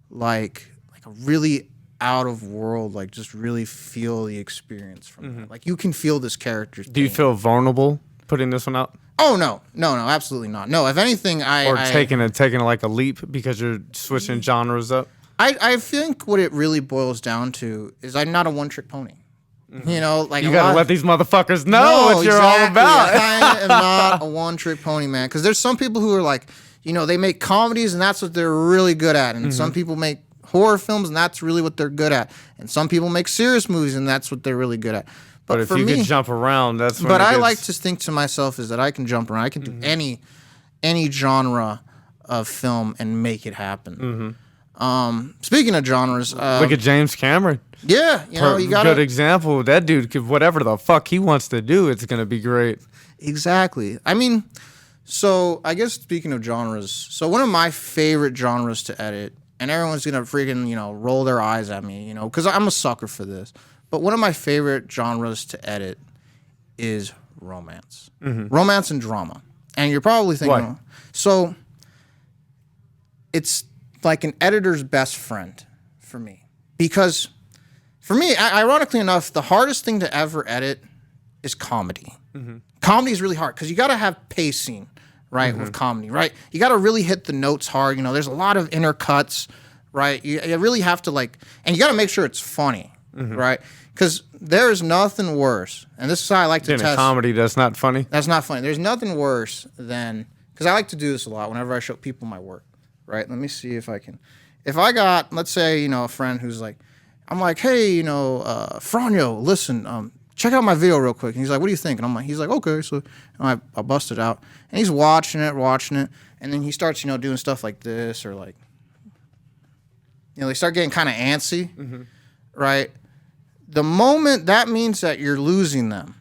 like a really out of world, like just really feel the experience from that. Like you can feel this character's pain. Do you feel vulnerable putting this one out? Oh no, absolutely not. No, if anything, taking like a leap because you're switching genres up. I think what it really boils down to is I'm not a one-trick pony. You know, like you gotta let these motherfuckers know what you're all about. I am not a one-trick pony, man. Because there's some people who are like, you know, they make comedies and that's what they're really good at, and some people make horror films and that's really what they're good at, and some people make serious movies and that's what they're really good at. But if for you me, could jump around, that's when But it I gets... like to think to myself is that I can jump around. I can do any genre of film and make it happen. Speaking of genres, Look at James Cameron. yeah, you got good example. That dude could whatever the fuck he wants to do. It's gonna be great. Exactly. I mean, so I guess speaking of genres, so one of my favorite genres to edit, and everyone's gonna freaking roll their eyes at me, because I'm a sucker for this. But one of my favorite genres to edit is romance, romance and drama. And you're probably thinking, Why? So it's like an editor's best friend for me, because for me, ironically enough, the hardest thing to ever edit is comedy. Comedy is really hard because you got to have pacing, right? With comedy, right? You got to really hit the notes hard. There's a lot of inner cuts, right? You really have to and you got to make sure it's funny, right? Because there's nothing worse, and this is how I like to In test. a comedy that's not funny. That's not funny. There's nothing worse than, because I like to do this a lot whenever I show people my work, right? Let me see if I can. If I got, let's say, a friend who's like, I'm like, hey, Franyo, listen, check out my video real quick. And he's like, what do you think? And I'm like, he's like, okay. So I bust it out, and he's watching it, and then he starts, doing stuff like this, or like, they start getting kind of antsy, right? The moment that means that you're losing them,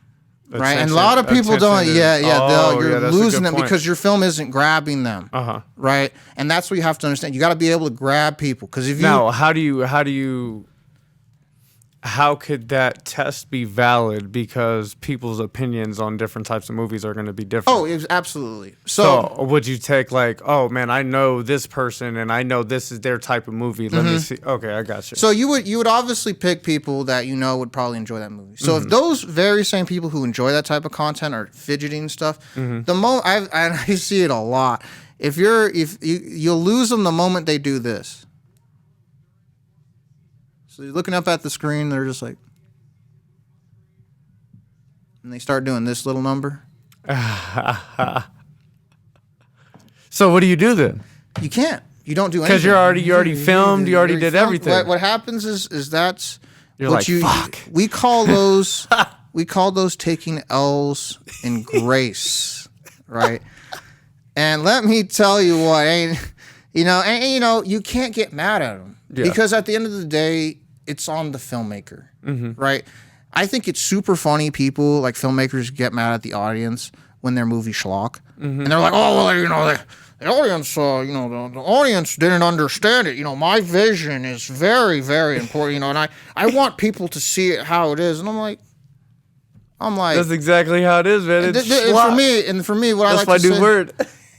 right? And a lot of people don't. You're losing them because your film isn't grabbing them, right? And that's what you have to understand. You got to be able to grab people, because if you now, how could that test be valid? Because people's opinions on different types of movies are going to be different. Oh, absolutely. So would you take like, oh man, I know this person and I know this is their type of movie. Let me see. Okay, I got you. So you would obviously pick people that would probably enjoy that movie. So if those very same people who enjoy that type of content are fidgeting and stuff, I see it a lot. If you'll lose them the moment they do this. So you're looking up at the screen, they're just like, and they start doing this little number. So what do you do then? You can't. You don't do anything. Because you already filmed, you already did everything. What happens is that's you're what like, fuck. We call those taking L's in grace, right? And let me tell you what, you can't get mad at them, because at the end of the day, it's on the filmmaker, right? I think it's super funny people, like filmmakers, get mad at the audience when their movie schlock. And they're like, oh, well, the audience, the audience didn't understand it. My vision is very, very important, and I want people to see it how it is. And I'm like, that's exactly how it is, man. And for me, what I like to say, that's my new word.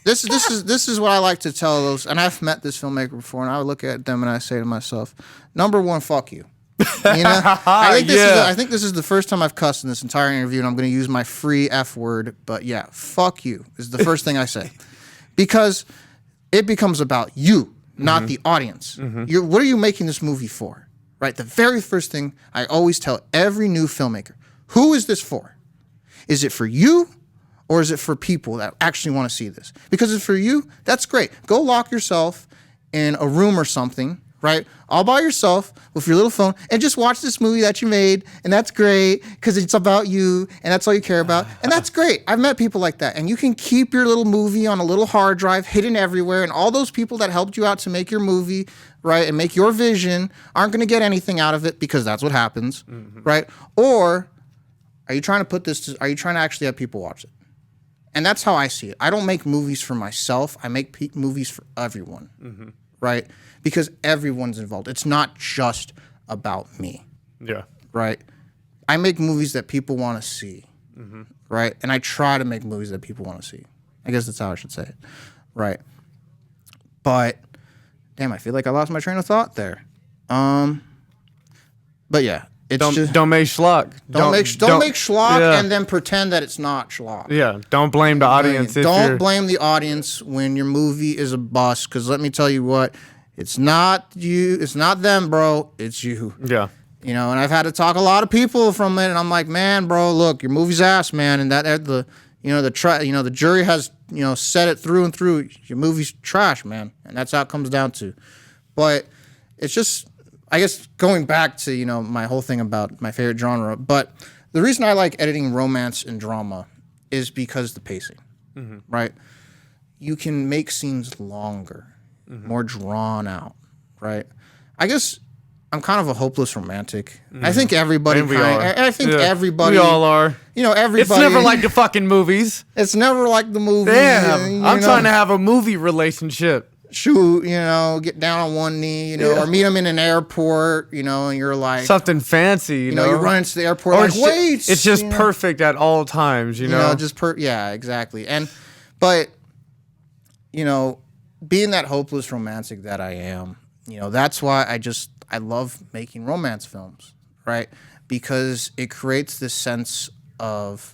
This is what I like to tell those, and I've met this filmmaker before, and I would look at them and I say to myself, number one, fuck you. I think this is the first time I've cussed in this entire interview, and I'm going to use my free F word, but yeah, fuck you is the first thing I say, because it becomes about you, not the audience. What are you making this movie for, right? The very first thing I always tell every new filmmaker, who is this for? Is it for you? Or is it for people that actually want to see this? Because if it's for you, that's great. Go lock yourself in a room or something, right? All by yourself with your little phone, and just watch this movie that you made, and that's great because it's about you, and that's all you care about, and that's great. I've met people like that, and you can keep your little movie on a little hard drive hidden everywhere, and all those people that helped you out to make your movie, right, and make your vision aren't going to get anything out of it, because that's what happens, right? Or are you trying to actually have people watch it? And that's how I see it. I don't make movies for myself. I make movies for everyone, right? Because everyone's involved. It's not just about me, right? I make movies that people want to see, right? And I try to make movies that people want to see. I guess that's how I should say it, right? But, damn, I feel like I lost my train of thought there. But yeah. Don't make schlock. Don't make schlock and then pretend that it's not schlock. Yeah, don't blame the audience. Don't blame the audience when your movie is a bust, because let me tell you what, it's not you, it's not them, bro, it's you. Yeah. And I've had to talk a lot of people from it, and I'm like, man, bro, look, your movie's ass, man, and the jury has said it through and through. Your movie's trash, man, and that's how it comes down to. But it's just, I guess, going back to my whole thing about my favorite genre, but the reason I like editing romance and drama is because the pacing, right? You can make scenes longer, more drawn out, right? I guess I'm kind of a hopeless romantic. I think everybody. I think everybody. We all are. You know, everybody. It's never like the fucking movies. It's never like the movies. Damn, I'm trying to have a movie relationship. Shoot, get down on one knee, or meet them in an airport, and you're like something fancy, you know. You run into the airport, or wait. It's just perfect at all times, you know. Yeah, exactly. But being that hopeless romantic that I am, that's why I love making romance films, right? Because it creates this sense of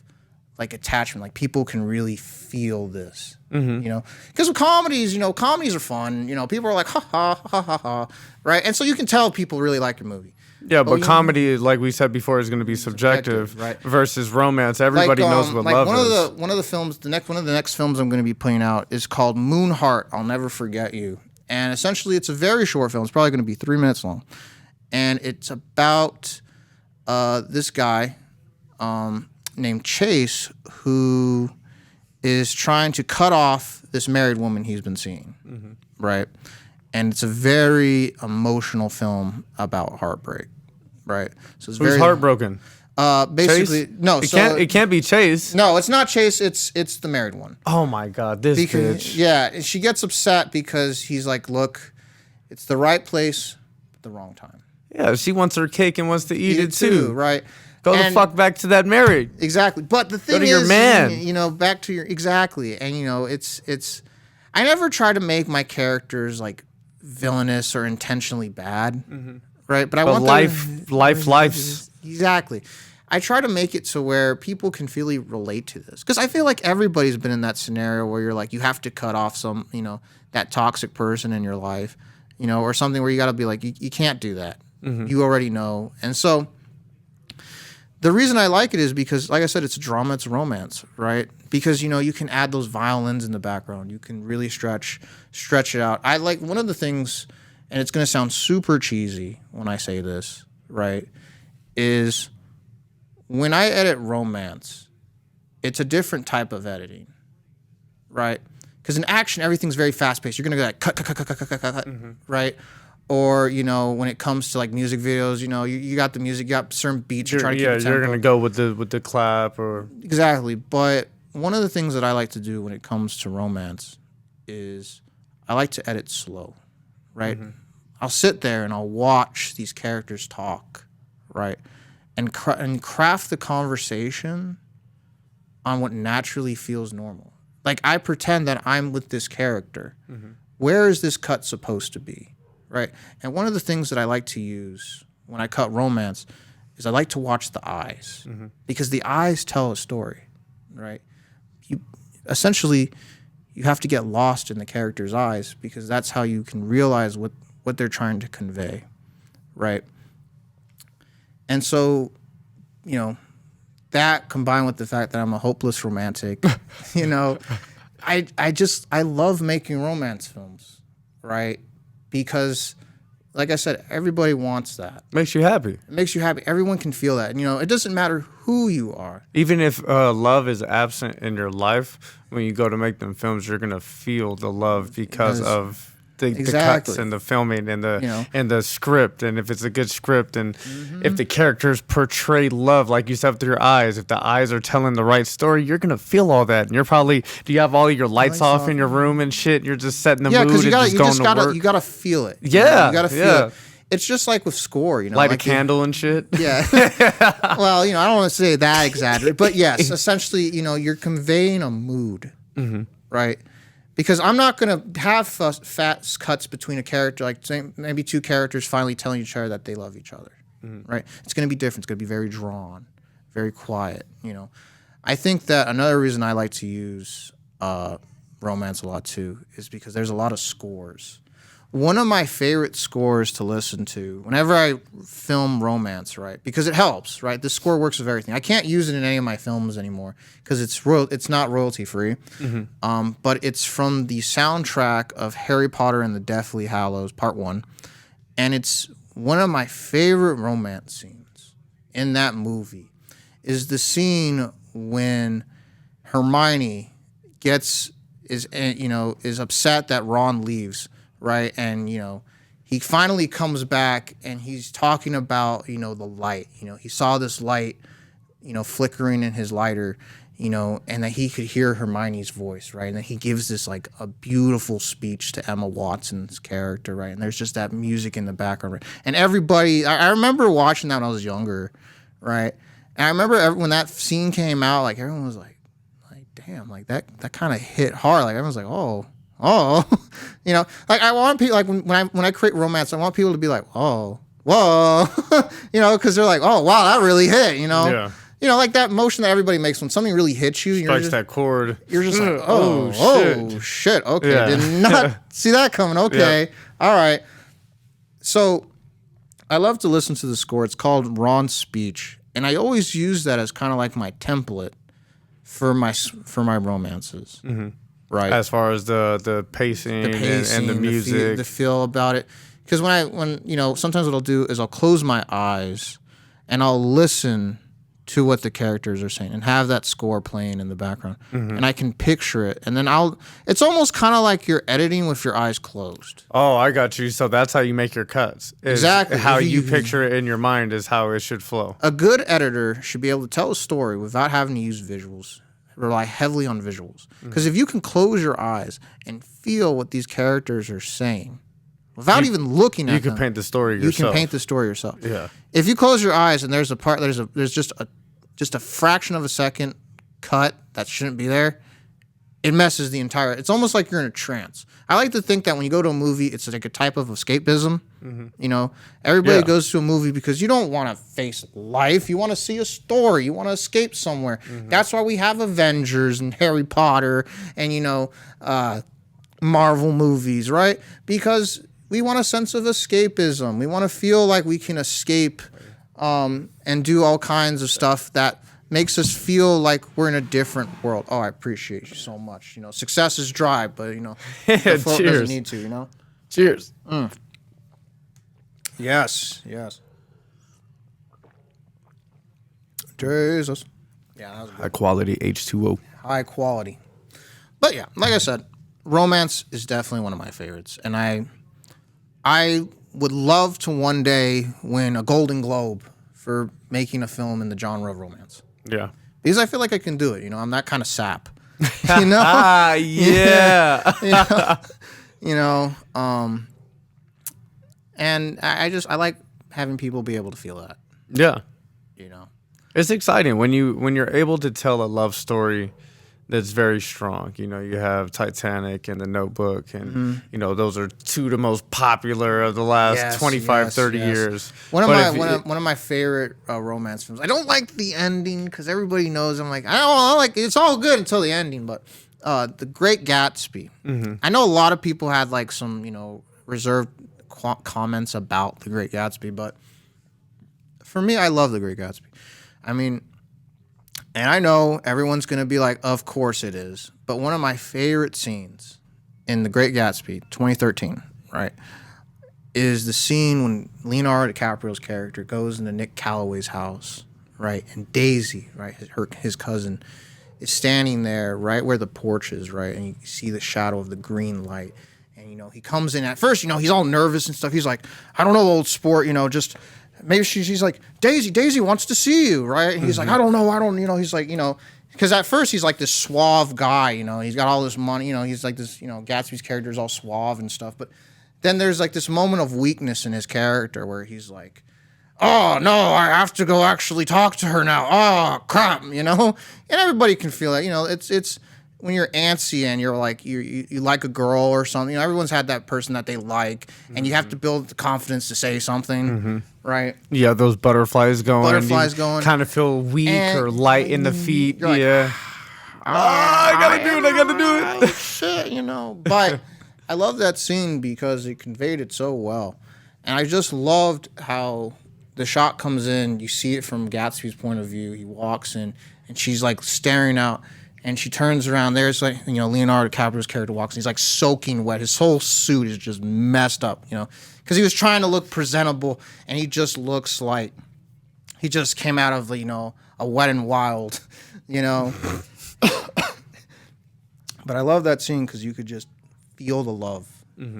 like attachment, like people can really feel this, because with comedies, comedies are fun, people are like, ha, ha, ha, ha, ha, right? And so you can tell people really like your movie. Yeah, but comedy, like we said before, is going to be subjective, right? Versus romance. Everybody knows what love is. One of the next films I'm going to be putting out is called Moonheart, I'll Never Forget You. And essentially, it's a very short film. It's probably going to be 3 minutes long. And it's about this guy named Chase who is trying to cut off this married woman he's been seeing, right? And it's a very emotional film about heartbreak, right? So it's Who's heartbroken? Basically, Chase? no. It can't be Chase. No, it's not Chase. It's the married one. Oh my God, this bitch. Yeah, she gets upset because he's like, look, it's the right place, but the wrong time. Yeah, she wants her cake and wants to eat it too. Right. Go the fuck back to that married. Exactly. But the thing is, your man. Back to your exactly. And it's I never try to make my characters like villainous or intentionally bad. Right? But I want life's exactly. I try to make it to where people can really relate to this. Because I feel like everybody's been in that scenario where you're like, you have to cut off some, that toxic person in your life, or something where you got to be like, you can't do that. You already know. And so the reason I like it is because, like I said, it's a drama, it's a romance, right? Because, you can add those violins in the background. You can really stretch it out. I like one of the things, and it's going to sound super cheesy when I say this, right, is when I edit romance, it's a different type of editing, right? Because in action, everything's very fast-paced. You're going to go like, cut, right? Or, when it comes to like music videos, you got the music, you got certain beats. You're trying to keep the tempo. You're going to go with the clap or... Exactly. But one of the things that I like to do when it comes to romance is I like to edit slow, right? I'll sit there and I'll watch these characters talk, right? And craft the conversation on what naturally feels normal. Like I pretend that I'm with this character. Where is this cut supposed to be? Right. And one of the things that I like to use when I cut romance is I like to watch the eyes because the eyes tell a story, right? You have to get lost in the character's eyes because that's how you can realize what they're trying to convey, right? And so, that combined with the fact that I'm a hopeless romantic, I love making romance films, right? Because, like I said, everybody wants that. Makes you happy. It makes you happy. Everyone can feel that. And, it doesn't matter who you are. Even if love is absent in your life, when you go to make them films, you're going to feel the love because of the cuts and the filming and the script. And if it's a good script and if the characters portray love, like you said, through your eyes, if the eyes are telling the right story, you're going to feel all that. And you're probably, do you have all your lights off in your room and shit? You're just setting the mood and just going to work? You got to feel it. Yeah. You got to feel it. It's just like with score, Light a candle and shit. Yeah. Well, I don't want to say that exaggerated, but yes, essentially, you're conveying a mood, right? Because I'm not going to have fast cuts between a character, like maybe two characters finally telling each other that they love each other, right? It's going to be different. It's going to be very drawn, very quiet, I think that another reason I like to use romance a lot too is because there's a lot of scores. One of my favorite scores to listen to whenever I film romance, right? Because it helps, right? The score works with everything. I can't use it in any of my films anymore because it's not royalty free. But it's from the soundtrack of Harry Potter and the Deathly Hallows Part 1. And it's one of my favorite romance scenes in that movie is the scene when Hermione is upset that Ron leaves, right? And he finally comes back and he's talking about the light. He saw this light, flickering in his lighter, and that he could hear Hermione's voice, right? And then he gives this like a beautiful speech to Emma Watson's character, right? And there's just that music in the background, right? And everybody, I remember watching that when I was younger, right? And I remember when that scene came out, like everyone was like, damn, like that kind of hit hard. Like everyone's like, oh, like I want people, like when I create romance, I want people to be like, oh, whoa, because they're like, oh wow, that really hit, Yeah. Like that motion that everybody makes when something really hits you. Strikes that chord. You're just like, oh shit. Okay, Yeah. did not see that coming. Okay, all right. So I love to listen to the score. It's called Ron's Speech, and I always use that as kind of like my template for my romances. Mm-hmm. Right. As far as the pacing, and the music, the feel about it. Because when sometimes what I'll do is I'll close my eyes and I'll listen to what the characters are saying and have that score playing in the background, and I can picture it, and then it's almost kind of like you're editing with your eyes closed. Oh, I got you. So that's how you make your cuts. Exactly. How you picture it in your mind is how it should flow. A good editor should be able to tell a story without having to use visuals, rely heavily on visuals. Because if you can close your eyes and feel what these characters are saying without even looking at them, you can paint the story yourself. You can paint the story yourself. Yeah. If you close your eyes and there's just a fraction of a second cut that shouldn't be there, it messes the entire. It's almost like you're in a trance. I like to think that when you go to a movie, it's like a type of escapism. Everybody goes to a movie because you don't want to face life. You want to see a story. You want to escape somewhere. That's why we have Avengers and Harry Potter and Marvel movies, right? Because we want a sense of escapism. We want to feel like we can escape and do all kinds of stuff that makes us feel like we're in a different world. Oh, I appreciate you so much. Success is dry, but the float doesn't need to. Cheers. Yes. Jesus. Yeah, that was good. High quality H2O. High quality. But yeah, like I said, romance is definitely one of my favorites, and I would love to one day win a Golden Globe for making a film in the genre of romance. Yeah. Because I feel like I can do it. I'm that kind of sap. Yeah. And I like having people be able to feel that. Yeah. It's exciting when you're able to tell a love story that's very strong. You have Titanic and The Notebook, and those are two of the most popular of the last 30 years. One of my favorite romance films. I don't like the ending because everybody knows I'm like, I don't like it's all good until the ending, but The Great Gatsby. I know a lot of people had like some reserved comments about The Great Gatsby, but for me, I love The Great Gatsby. I mean, and I know everyone's going to be like, of course it is. But one of my favorite scenes in The Great Gatsby, 2013, right, is the scene when Leonardo DiCaprio's character goes into Nick Calloway's house, right, and Daisy, right, his cousin, is standing there right where the porch is, right, and you see the shadow of the green light. And, he comes in at first, he's all nervous and stuff. He's like, I don't know, old sport, just... Maybe she's like, Daisy wants to see you, right? And he's like, I don't know, he's like, because at first he's like this suave guy, he's got all this money, he's like this, Gatsby's character is all suave and stuff. But then there's like this moment of weakness in his character where he's like, oh no, I have to go actually talk to her now. Oh crap, and everybody can feel that, it's when you're antsy and you're like you like a girl or something, everyone's had that person that they like, and you have to build the confidence to say something, right? Yeah, those butterflies going. Kind of feel weak or light in the feet. Like, I gotta do it. Shit, But I love that scene because it conveyed it so well, and I just loved how the shot comes in. You see it from Gatsby's point of view. He walks in, and she's like staring out. And she turns around. There's like, Leonardo DiCaprio's character walks. And he's like soaking wet. His whole suit is just messed up, because he was trying to look presentable, and he just looks like he just came out of, a a Wet and Wild, you know. But I love that scene because you could just feel the love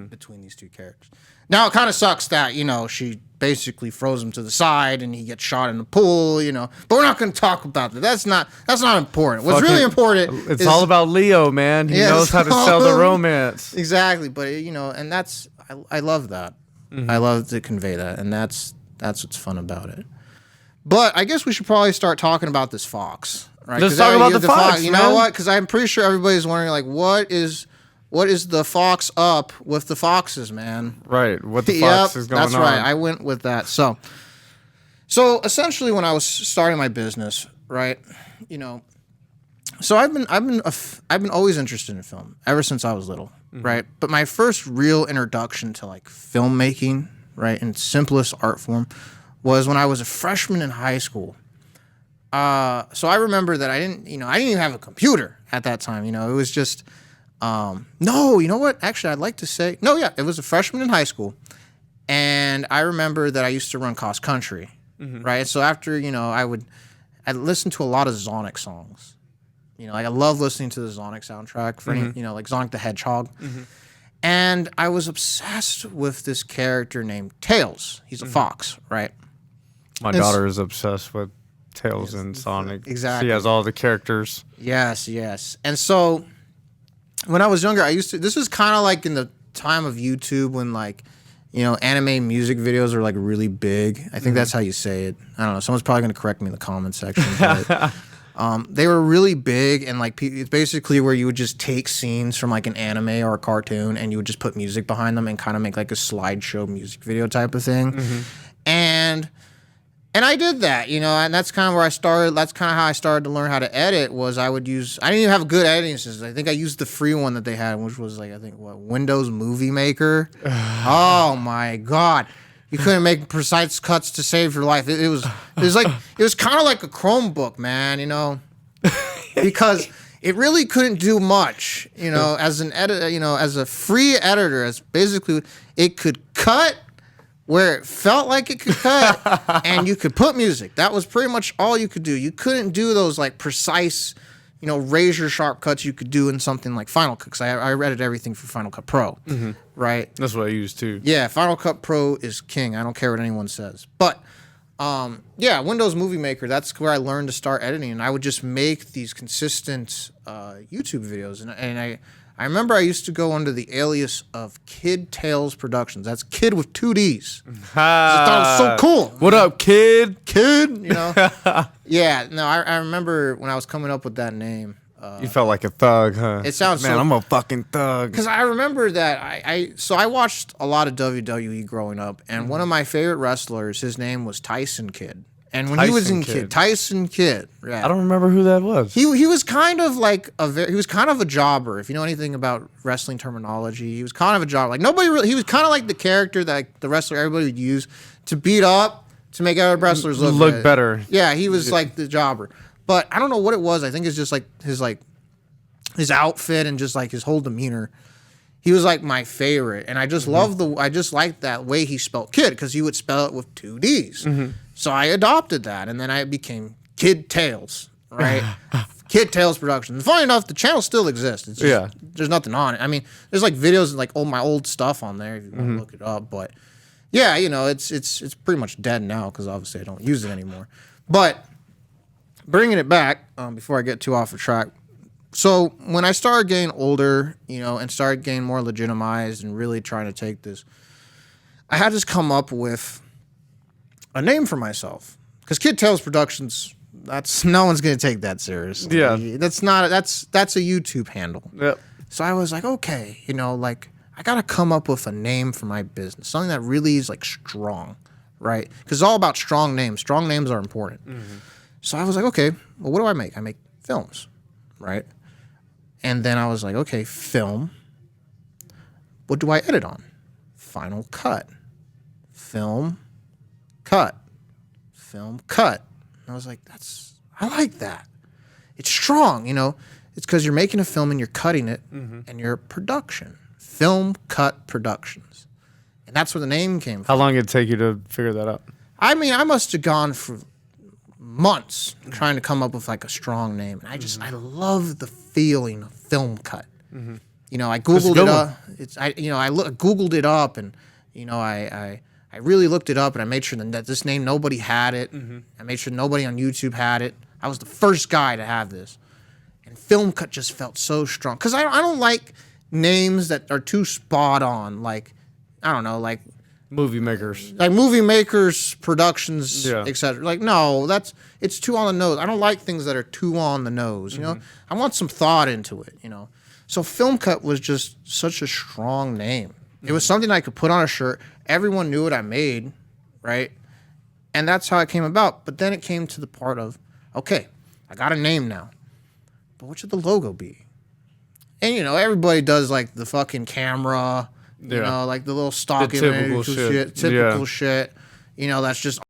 between these two characters. Now, it kind of sucks that, you know, she basically throws him to the side and he gets shot in the pool, you know. But we're not going to talk about that. That's not important. What's really important It's all about Leo, man. He knows how to sell the romance. Exactly. But, you know, and that's, I love that. I love to convey that. And that's what's fun about it. But I guess we should probably start talking about this fox. Right? Let's talk about the fox, You know what? Because I'm pretty sure everybody's wondering, like, what is the fox up with the foxes, man? Right. What the fox is going on. That's right. I went with that. So essentially, when I was starting my business, right, you know, so I've been always interested in film ever since I was little, right? But my first real introduction to like filmmaking, right, in simplest art form, was when I was a freshman in high school. So I remember that I didn't even have a computer at that time. You know, it was just. No, you know what? Actually, I'd like to say, no, yeah, it was a freshman in high school. And I remember that I used to run cross country, right? So after, you know, I'd listen to a lot of Sonic songs. You know, like I love listening to the Sonic soundtrack for any, you know, like Sonic the Hedgehog. And I was obsessed with this character named Tails. He's a fox, right? My daughter is obsessed with Tails and Sonic. Exactly. She has all the characters. Yes. And so when I was younger, this is kind of like in the time of YouTube when like, you know, anime music videos are like really big. I think that's how you say it. I don't know. Someone's probably going to correct me in the comment section. But, they were really big, and like it's basically where you would just take scenes from like an anime or a cartoon and you would just put music behind them and kind of make like a slideshow music video type of thing. And I did that, you know, and that's kind of where I started. That's kind of how I started to learn how to edit. I didn't even have a good editing system. I think I used the free one that they had, which was like, I think, Windows Movie Maker. Oh my God. You couldn't make precise cuts to save your life. It was kind of like a Chromebook, man, you know, because it really couldn't do much, you know, as an editor, you know, as a free editor, as basically it could cut where it felt like it could cut, and you could put music. That was pretty much all you could do. You couldn't do those like precise, you know, razor sharp cuts you could do in something like Final Cut, because I edited everything for Final Cut Pro, right? That's what I use too. Yeah, Final Cut Pro is king. I don't care what anyone says. But yeah, Windows Movie Maker, that's where I learned to start editing, and I would just make these consistent YouTube videos, and I remember I used to go under the alias of Kid Tales Productions. That's Kid with 2 Ds. I thought it was so cool. What up, kid? Kid, you know? Yeah, no, I remember when I was coming up with that name. You felt like a thug, huh? It sounds Man, I'm a fucking thug. Because I remember that I watched a lot of WWE growing up, and one of my favorite wrestlers, his name was Tyson Kidd. And when he was in Tyson Kidd, yeah. I don't remember who that was. He was kind of like he was kind of a jobber. If you know anything about wrestling terminology, he was kind of a jobber. Like he was kind of like the character that like, the wrestler everybody would use to beat up to make other wrestlers look better. Yeah, he was like the jobber. But I don't know what it was. I think it's just like his outfit and just like his whole demeanor. He was like my favorite, and I just I just liked that way he spelled kid, because he would spell it with 2 Ds. So I adopted that, and then I became Kid Tales, right? Kid Tales Productions. And funny enough, the channel still exists. It's just, there's nothing on it. I mean, there's like videos of like my old stuff on there if you want to look it up. But yeah, you know, it's pretty much dead now because obviously I don't use it anymore. But bringing it back before I get too off the track. So when I started getting older, you know, and started getting more legitimized and really trying to take this, I had to come up with a name for myself, because Kid Tales Productions, no one's gonna take that seriously. Yeah, that's a YouTube handle. Yep. So I was like, okay, you know, like I gotta come up with a name for my business, something that really is like strong, right? Because it's all about strong names. Strong names are important. So I was like, okay, well, what do I make? I make films, right? And then I was like, okay, film. What do I edit on? Final Cut. Film. Cut. Film. Cut. And I was like, I like that. It's strong, you know. It's because you're making a film and you're cutting it, and you're production. Film Cut Productions. And that's where the name came from. How long did it take you to figure that out? I mean, I must have gone for months trying to come up with like a strong name. And I love the feeling of film cut. You know, I Googled it up. Googled it up, and you know, I really looked it up, and I made sure that this name, nobody had it. I made sure nobody on YouTube had it. I was the first guy to have this. And Film Cut just felt so strong. Because I don't like names that are too spot on. Like, I don't know, like Movie makers. Like Movie Makers, Productions, etc. Like, no, it's too on the nose. I don't like things that are too on the nose, you know? I want some thought into it, you know? So Film Cut was just such a strong name. It was something I could put on a shirt. Everyone knew what I made, right? And that's how it came about. But then it came to the part of, okay, I got a name now. But what should the logo be? And, you know, everybody does, like, the fucking camera, you know, like the little stock image shit. Typical shit. You know, that's just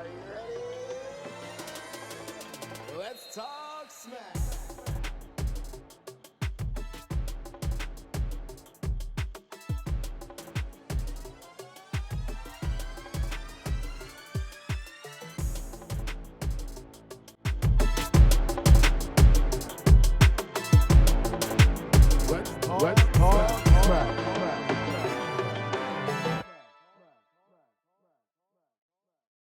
Are you ready? Let's talk smack.